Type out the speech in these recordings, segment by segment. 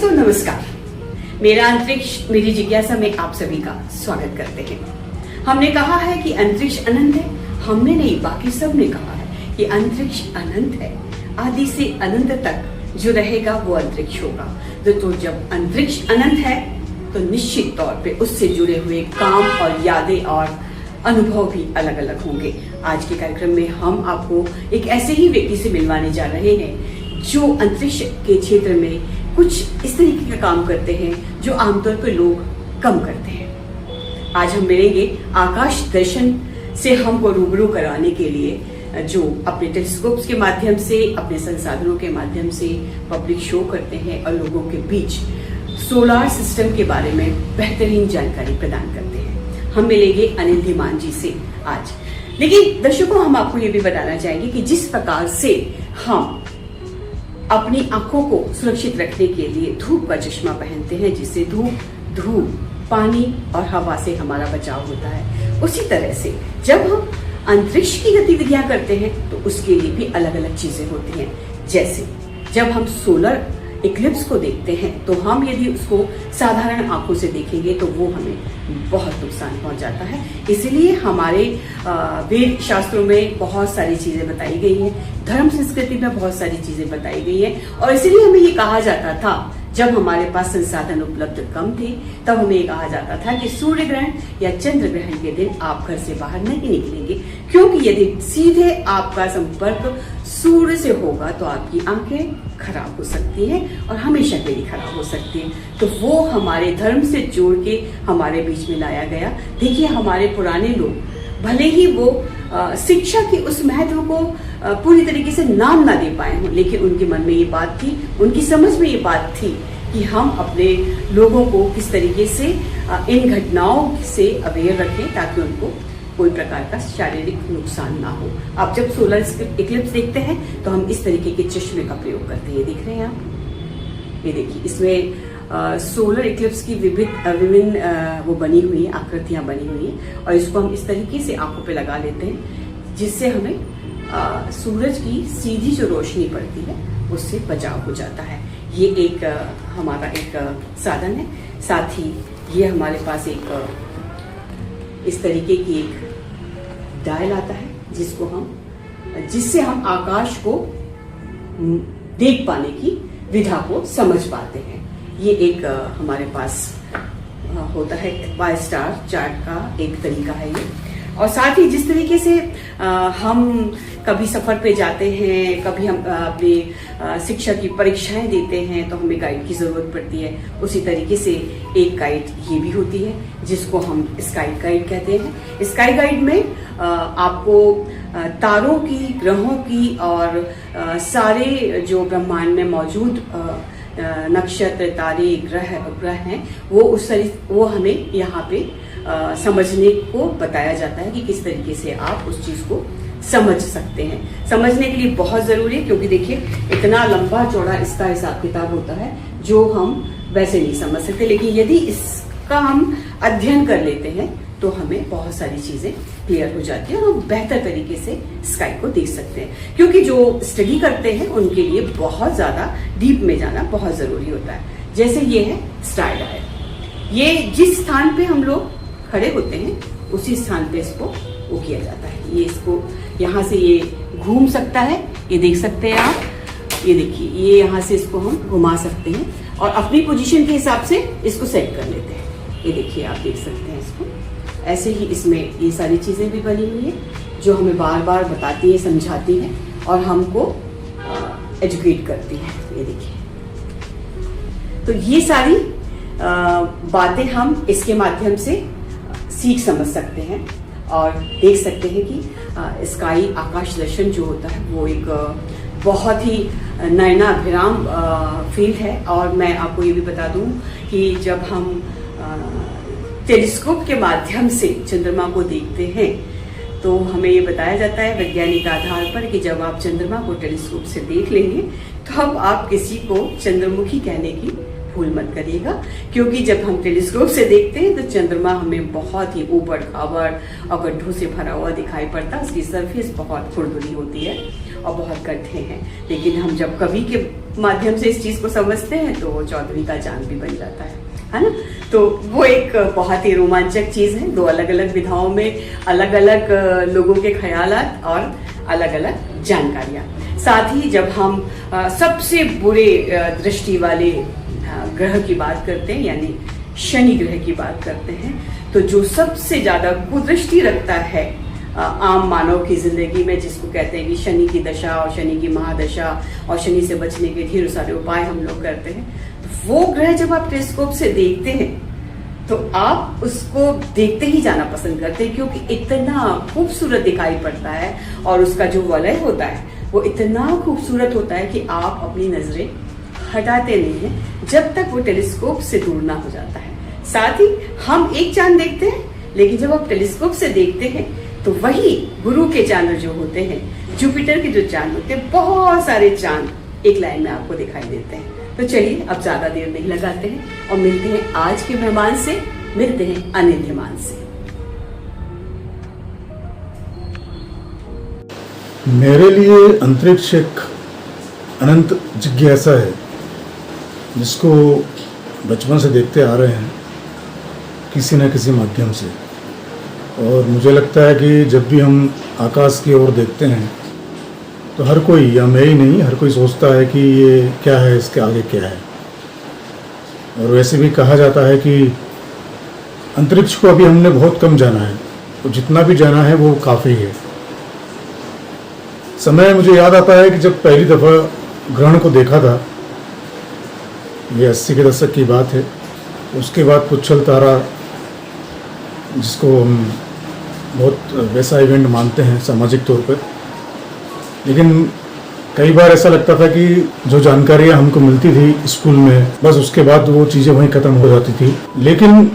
दोस्तों नमस्कार। मेरा अंतरिक्ष मेरी जिज्ञासा में आप सभी का स्वागत करते हैं। हमने कहा है कि अंतरिक्ष अनंत है, हमने नहीं बाकी सब ने कहा है कि अंतरिक्ष अनंत है। आदि से अनंत तक जो रहेगा वो अंतरिक्ष होगा। तो जब अंतरिक्ष अनंत है तो निश्चित तौर पे उससे जुड़े हुए काम और यादें और अनुभव भी अलग अलग होंगे। आज के कार्यक्रम में हम आपको एक ऐसे ही व्यक्ति से मिलवाने जा रहे हैं जो अंतरिक्ष के क्षेत्र में कुछ इस तरीके का काम करते हैं जो आमतौर पर लोग कम करते हैं। आज हम मिलेंगे आकाश दर्शन से हमको रूबरू कराने के लिए, जो अपने टेलीस्कोप्स के माध्यम से, अपने संसाधनों के माध्यम से पब्लिक शो करते हैं और लोगों के बीच सोलार सिस्टम के बारे में बेहतरीन जानकारी प्रदान करते हैं। हम मिलेंगे अनिल धीमान जी से आज। लेकिन दर्शकों, हम आपको ये भी बताना चाहेंगे कि जिस प्रकार से हम अपनी आंखों को सुरक्षित रखने के लिए धूप का चश्मा पहनते हैं, जिससे धूप, पानी और हवा से हमारा बचाव होता है, उसी तरह से जब हम अंतरिक्ष की गतिविधियां करते हैं तो उसके लिए भी अलग अलग चीजें होती हैं। जैसे जब हम सोलर इक्लिप्स को देखते हैं तो हम यदि उसको साधारण आंखों से देखेंगे तो वो हमें बहुत नुकसान पहुंचाता है। इसलिए हमारे वेद शास्त्रों में बहुत सारी चीजें बताई गई है, धर्म संस्कृति में बहुत सारी चीजें बताई गई है, और इसलिए हमें ये कहा जाता था, जब हमारे पास संसाधन उपलब्ध कम थे तब हमें ये कहा जाता था कि सूर्य ग्रहण या चंद्र ग्रहण के दिन आप घर से बाहर नहीं निकलेंगे, क्योंकि यदि सीधे आपका संपर्क सूर्य से होगा तो आपकी आंखें खराब हो सकती हैं और हमेशा के लिए खराब हो सकती हैं। तो वो हमारे धर्म से जोड़ के हमारे बीच में लाया गया। देखिए, हमारे पुराने लोग भले ही वो शिक्षा के उस महत्व को पूरी तरीके से नाम ना दे पाए हों, लेकिन उनके मन में ये बात थी, उनकी समझ में ये बात थी कि हम अपने लोगों को किस तरीके से इन घटनाओं से अवेयर रखें ताकि उनको कोई प्रकार का शारीरिक नुकसान ना हो। आप जब सोलर इक्लिप्स देखते हैं तो हम इस तरीके के चश्मे का प्रयोग करते हैं। देख रहे हैं आप, ये देखिए, इसमें सोलर इक्लिप्स की विभिन्न वो बनी हुई है, आकृतियां बनी हुई है, और इसको हम इस तरीके से आंखों पे लगा लेते हैं जिससे हमें सूरज की सीधी जो रोशनी पड़ती है उससे बचाव हो जाता है। ये एक हमारा एक साधन है। साथ ही ये हमारे पास एक इस तरीके की एक डायल आता है जिससे हम आकाश को देख पाने की विधा को समझ पाते हैं। ये एक हमारे पास होता है बाय स्टार चार्ट का एक तरीका है ये। और साथ ही जिस तरीके से हम कभी सफर पे जाते हैं, कभी हम अपनी शिक्षा की परीक्षाएं देते हैं तो हमें गाइड की जरूरत पड़ती है, उसी तरीके से एक गाइड ये भी होती है जिसको हम स्काई गाइड कहते हैं। स्काई गाइड में आपको तारों की, ग्रहों की और सारे जो ब्रह्मांड में मौजूद नक्षत्र, तारे, ग्रह हैं वो हमें यहाँ पे समझने को बताया जाता है कि किस तरीके से आप उस चीज को समझ सकते हैं। समझने के लिए बहुत जरूरी है, क्योंकि देखिए इतना लंबा चौड़ा इसका हिसाब किताब होता है जो हम वैसे नहीं समझ सकते, लेकिन यदि इसका हम अध्ययन कर लेते हैं तो हमें बहुत सारी चीजें क्लियर हो जाती है और हम बेहतर तरीके से स्काई को देख सकते हैं। क्योंकि जो स्टडी करते हैं उनके लिए बहुत ज्यादा डीप में जाना बहुत जरूरी होता है। जैसे ये है स्टार डायल, ये जिस स्थान पे हम लोग खड़े होते हैं उसी स्थान पे इसको वो किया जाता है। ये इसको यहाँ से ये घूम सकता है, ये देख सकते हैं आप, ये देखिए, ये यहाँ से इसको हम घुमा सकते हैं और अपनी पोजीशन के हिसाब से इसको सेट कर लेते हैं। ये देखिए, आप देख सकते हैं इसको। ऐसे ही इसमें ये सारी चीजें भी बनी हुई है जो हमें बार बार बताती है, समझाती है और हमको एजुकेट करती है। ये देखिए, तो ये सारी बातें हम इसके माध्यम से सीख समझ सकते हैं और देख सकते हैं कि स्काई आकाश दर्शन जो होता है वो एक बहुत ही नयनाभिराम फील्ड है। और मैं आपको ये भी बता दूं कि जब हम टेलीस्कोप के माध्यम से चंद्रमा को देखते हैं तो हमें ये बताया जाता है वैज्ञानिक आधार पर कि जब आप चंद्रमा को टेलीस्कोप से देख लेंगे तो अब आप किसी को चंद्रमुखी कहने की भूल मत करिएगा, क्योंकि जब हम टेलीस्कोप से देखते हैं तो चंद्रमा हमें बहुत ही ऊबड़ खाबड़ और गड्ढों से भरा हुआ दिखाई पड़ता है। उसकी सरफेस बहुत खुरदुरी होती है और बहुत गड्ढे हैं। लेकिन हम जब कवि के माध्यम से इस चीज को समझते हैं तो वो चौदहवीं का चांद भी बन जाता है ना। तो वो एक बहुत ही रोमांचक चीज है। दो अलग अलग विधाओं में अलग अलग लोगों के ख्यालात और अलग अलग जानकारियां। साथ ही जब हम सबसे बुरे दृष्टि वाले ग्रह की बात करते हैं, यानी शनि ग्रह की बात करते हैं, तो जो सबसे ज्यादा कुदृष्टि रखता है आम मानव की जिंदगी में, जिसको कहते हैं कि शनि की दशा और शनि की महादशा और शनि से बचने के ढेर सारे उपाय हम लोग करते हैं, तो वो ग्रह जब आप टेलीस्कोप से देखते हैं तो आप उसको देखते ही जाना पसंद करते हैं, क्योंकि इतना खूबसूरत दिखाई पड़ता है और उसका जो वलय होता है वो इतना खूबसूरत होता है कि आप अपनी नजरें हटाते नहीं हैं जब तक वो टेलीस्कोप से दूर ना हो जाता है। साथ ही हम एक चांद देखते हैं, लेकिन जब आप टेलीस्कोप से देखते हैं तो वही गुरु के चांद जो होते हैं, जुपिटर के जो चांद होते हैं, बहुत सारे चांद एक लाइन में आपको दिखाई देते हैं। तो चलिए अब ज्यादा देर नहीं लगाते हैं और मिलते हैं आज के मेहमान से, मिलते हैं अनिंद्यमान से। मेरे लिए अंतरिक्ष एक अनंत जिज्ञासा है, जिसको बचपन से देखते आ रहे हैं किसी न किसी माध्यम से। और मुझे लगता है कि जब भी हम आकाश की ओर देखते हैं तो हर कोई, या मैं ही नहीं, हर कोई सोचता है कि ये क्या है, इसके आगे क्या है। और वैसे भी कहा जाता है कि अंतरिक्ष को अभी हमने बहुत कम जाना है, तो जितना भी जाना है वो काफ़ी है। समय मुझे याद आता है कि जब पहली दफ़ा ग्रहण को देखा था, ये 80 के दशक की बात है। उसके बाद पुच्छल तारा, जिसको हम बहुत वैसा इवेंट मानते हैं सामाजिक तौर पर, लेकिन कई बार ऐसा लगता था कि जो जानकारियाँ हमको मिलती थी स्कूल में, बस उसके बाद वो चीज़ें वहीं ख़त्म हो जाती थी। लेकिन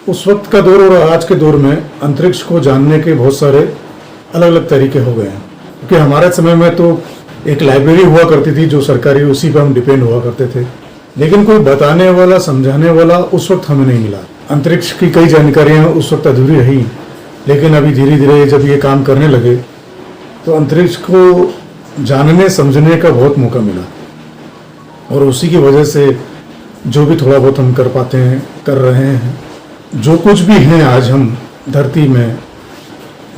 उस वक्त का दौर और आज के दौर में अंतरिक्ष को जानने के बहुत सारे अलग अलग तरीके हो गए हैं। क्योंकि हमारे समय में तो एक लाइब्रेरी हुआ करती थी जो सरकारी, उसी पर हम डिपेंड हुआ करते थे, लेकिन कोई बताने वाला, समझाने वाला उस वक्त हमें नहीं मिला। अंतरिक्ष की कई जानकारियाँ उस वक्त अधूरी रही, लेकिन अभी धीरे धीरे जब ये काम करने लगे तो अंतरिक्ष को जानने समझने का बहुत मौका मिला। और उसी की वजह से जो भी थोड़ा बहुत हम कर पाते हैं, कर रहे हैं। जो कुछ भी हैं आज हम धरती में,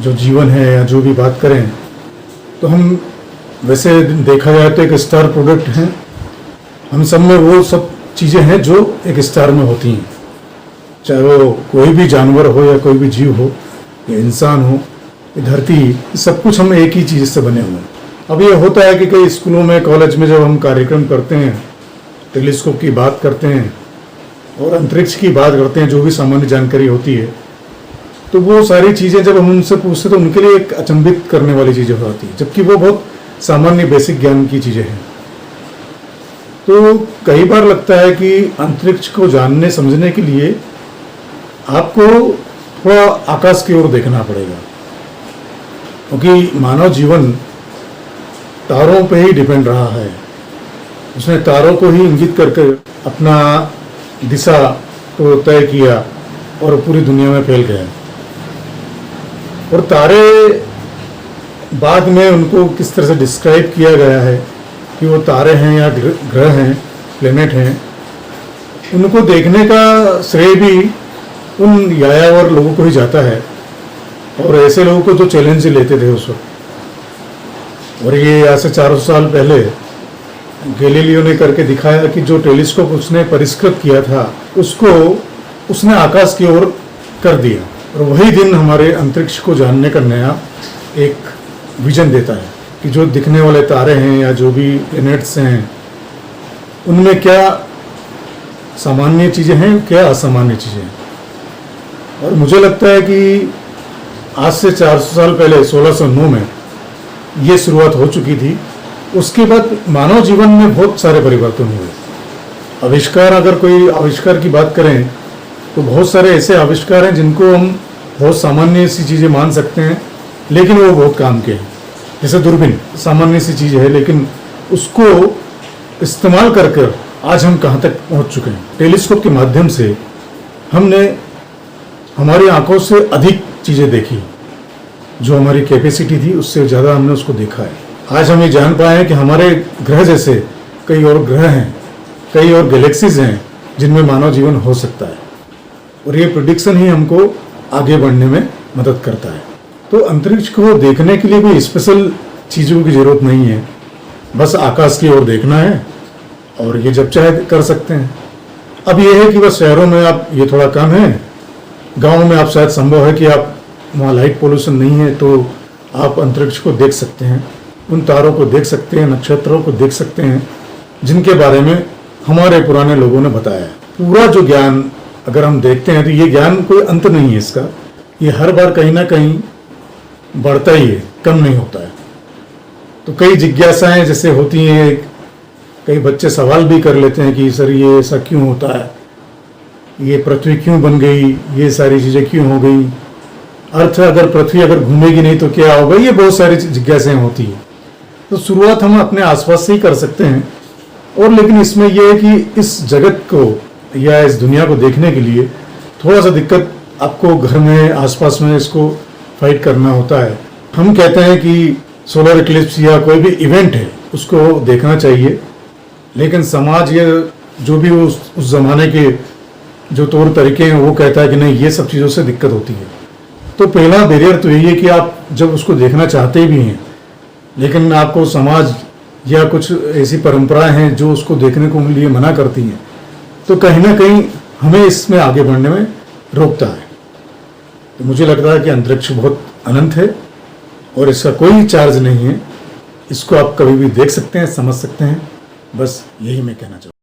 जो जीवन है या जो भी बात करें, तो हम वैसे देखा जाए तो एक स्टार प्रोडक्ट हैं। हम सब में वो सब चीज़ें हैं जो एक स्टार में होती हैं, चाहे वो कोई भी जानवर हो या कोई भी जीव हो या इंसान हो, ये धरती, सब कुछ हम एक ही चीज़ से बने हुए हैं। अब ये होता है कि कई स्कूलों में, कॉलेज में जब हम कार्यक्रम करते हैं, टेलीस्कोप की बात करते हैं और अंतरिक्ष की बात करते हैं, जो भी सामान्य जानकारी होती है, तो वो सारी चीज़ें जब हम उनसे पूछते तो उनके लिए एक अचंभित करने वाली चीज़ें हो जाती है, जबकि वो बहुत सामान्य बेसिक ज्ञान की चीज़ें हैं। तो कई बार लगता है कि अंतरिक्ष को जानने समझने के लिए आपको थोड़ा आकाश की ओर देखना पड़ेगा, क्योंकि मानव जीवन तारों पे ही डिपेंड रहा है। उसने तारों को ही इंगित करके अपना दिशा को तय किया और पूरी दुनिया में फैल गया। और तारे बाद में उनको किस तरह से डिस्क्राइब किया गया है कि वो तारे हैं या ग्रह हैं, प्लेनेट हैं, उनको देखने का श्रेय भी उन यायावर लोगों को ही जाता है, और ऐसे लोगों को जो चैलेंज लेते थे उस वक्त। और ये आज से 400 साल पहले गैलीलियो ने करके दिखाया कि जो टेलीस्कोप उसने परिष्कृत किया था, उसको उसने आकाश की ओर कर दिया। और वही दिन हमारे अंतरिक्ष को जानने का नया एक विजन देता है कि जो दिखने वाले तारे हैं या जो भी प्लैनेट्स हैं, उनमें क्या सामान्य चीज़ें हैं, क्या असामान्य चीज़ें हैं। और मुझे लगता है कि आज से 400 साल पहले 1609 में ये शुरुआत हो चुकी थी। उसके बाद मानव जीवन में बहुत सारे परिवर्तन हुए। आविष्कार, अगर कोई आविष्कार की बात करें तो बहुत सारे ऐसे आविष्कार हैं जिनको हम बहुत सामान्य सी चीज़ें मान सकते हैं, लेकिन वो बहुत काम के हैं। जैसे दूरबीन सामान्य सी चीज़ है, लेकिन उसको इस्तेमाल कर आज हम कहाँ तक पहुँच चुके हैं। टेलीस्कोप के माध्यम से हमने हमारी आंखों से अधिक चीज़ें देखी, जो हमारी कैपेसिटी थी उससे ज़्यादा हमने उसको देखा है। आज हम ये जान पाए हैं कि हमारे ग्रह जैसे कई और ग्रह हैं, कई और गैलेक्सीज हैं जिनमें मानव जीवन हो सकता है, और ये प्रेडिक्शन ही हमको आगे बढ़ने में मदद करता है। तो अंतरिक्ष को देखने के लिए कोई स्पेशल चीज़ों की ज़रूरत नहीं है, बस आकाश की ओर देखना है और ये जब चाहे कर सकते हैं। अब ये है कि बस शहरों में आप ये थोड़ा कम है, गाँव में आप शायद संभव है कि आप वहाँ लाइट पोल्यूशन नहीं है तो आप अंतरिक्ष को देख सकते हैं, उन तारों को देख सकते हैं, नक्षत्रों को देख सकते हैं जिनके बारे में हमारे पुराने लोगों ने बताया है। पूरा जो ज्ञान अगर हम देखते हैं तो ये ज्ञान कोई अंत नहीं है इसका, ये हर बार कहीं ना कहीं बढ़ता ही है, कम नहीं होता है। तो कई जिज्ञासाएं जैसे होती हैं, कई बच्चे सवाल भी कर लेते हैं कि सर ये ऐसा क्यों होता है, ये पृथ्वी क्यों बन गई, ये सारी चीज़ें क्यों हो गई, अर्थ अगर पृथ्वी अगर घूमेगी नहीं तो क्या होगा, ये बहुत सारी जिज्ञासाएं होती है। तो शुरुआत हम अपने आसपास से ही कर सकते हैं, और लेकिन इसमें यह है कि इस जगत को या इस दुनिया को देखने के लिए थोड़ा सा दिक्कत आपको घर में आसपास में इसको फाइट करना होता है। हम कहते हैं कि सोलर इक्लिप्स या कोई भी इवेंट है उसको देखना चाहिए, लेकिन समाज या जो भी उस ज़माने के जो तौर तरीके हैं वो कहता है कि नहीं, ये सब चीज़ों से दिक्कत होती है। तो पहला बैरियर तो यही है कि आप जब उसको देखना चाहते भी हैं लेकिन आपको समाज या कुछ ऐसी परंपराएं हैं जो उसको देखने को लिए मना करती हैं, तो कहीं ना कहीं हमें इसमें आगे बढ़ने में रोकता है। तो मुझे लगता है कि अंतरिक्ष बहुत अनंत है और इसका कोई चार्ज नहीं है, इसको आप कभी भी देख सकते हैं, समझ सकते हैं, बस यही मैं कहना चाहूँगा।